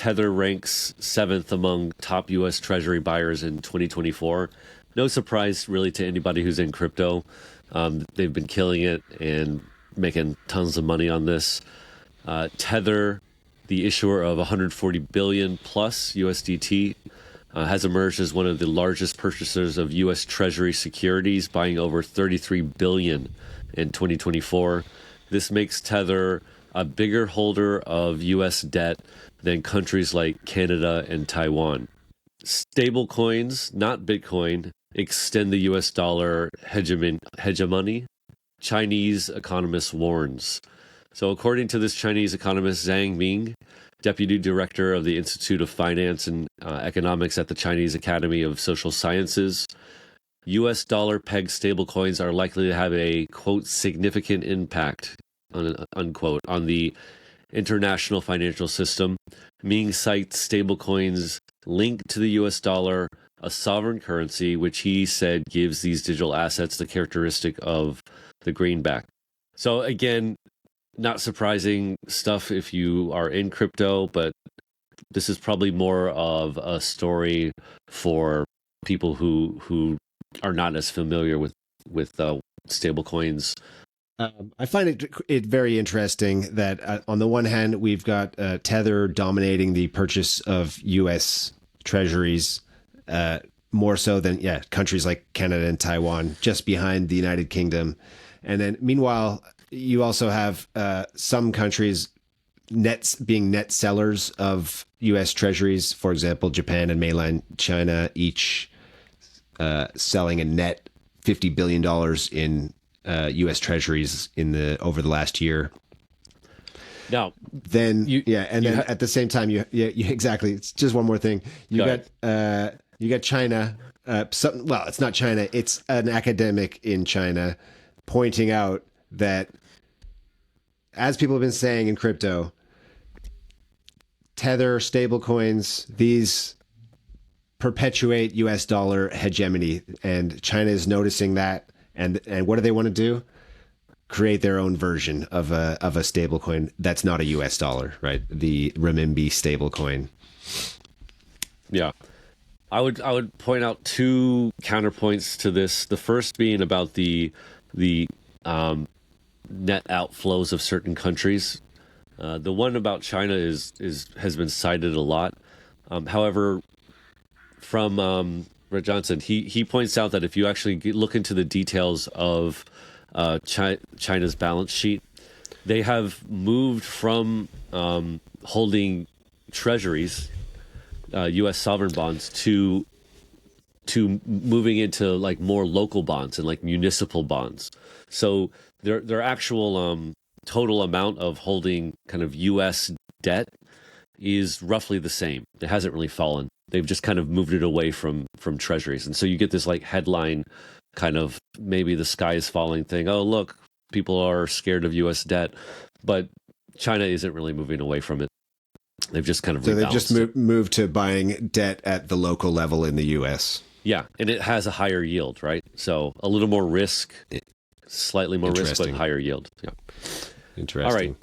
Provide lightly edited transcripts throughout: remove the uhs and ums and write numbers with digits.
Tether ranks 7th among top U.S. Treasury buyers in 2024. No surprise, really, to anybody who's in crypto. They've been killing it and making tons of money on this. Tether, the issuer of 140 billion plus USDT, has emerged as one of the largest purchasers of U.S. Treasury securities, buying over 33 billion in 2024. This makes Tether a bigger holder of U.S. debt than countries like Canada and Taiwan. Stablecoins, not Bitcoin, extend the U.S. dollar hegemony, Chinese economist warns. So according to this Chinese economist, Zhang Ming, deputy director of the Institute of Finance and Economics at the Chinese Academy of Social Sciences, U.S. dollar-pegged stablecoins are likely to have a, quote, significant impact, unquote, on the international financial system. Ming cites stablecoins linked to the U.S. dollar, a sovereign currency, which he said gives these digital assets the characteristic of the greenback. So again, not surprising stuff if you are in crypto, but this is probably more of a story for people who are not as familiar with stable coins. I find it very interesting that on the one hand, we've got Tether dominating the purchase of U.S. Treasuries, more so than countries like Canada and Taiwan, just behind the United Kingdom. And then meanwhile, you also have some countries being net sellers of U.S. Treasuries. For example, Japan and mainland China each selling a net $50 billion in U.S. Treasuries over the last year. Now, then at the same time, you exactly. It's just one more thing. You got China. It's not China. It's an academic in China pointing out that, as people have been saying in crypto, Tether, stablecoins, these perpetuate U.S. dollar hegemony, and China is noticing that. And what do they want to do? Create their own version of a stablecoin that's not a U.S. dollar, right? The renminbi stablecoin. Yeah, I would point out two counterpoints to this. The first being about the net outflows of certain countries. The one about China has been cited a lot. However, from Red Johnson, he points out that if you actually look into the details of China's balance sheet, they have moved from holding treasuries, U.S. sovereign bonds, to moving into like more local bonds and like municipal bonds. So their actual total amount of holding kind of U.S. debt is roughly the same. It hasn't really fallen. They've just kind of moved it away from treasuries. And so you get this like headline kind of maybe the sky is falling thing. Oh, look, people are scared of U.S. debt. But China isn't really moving away from it. They've just kind of they've just moved to buying debt at the local level in the U.S. Yeah, and it has a higher yield, right? So a little more risk, slightly more risk, but higher yield. Yeah. Interesting. All right.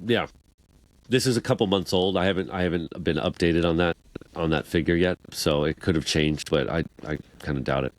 Yeah. This is a couple months old. I haven't been updated on that figure yet, so it could have changed, but I kind of doubt it.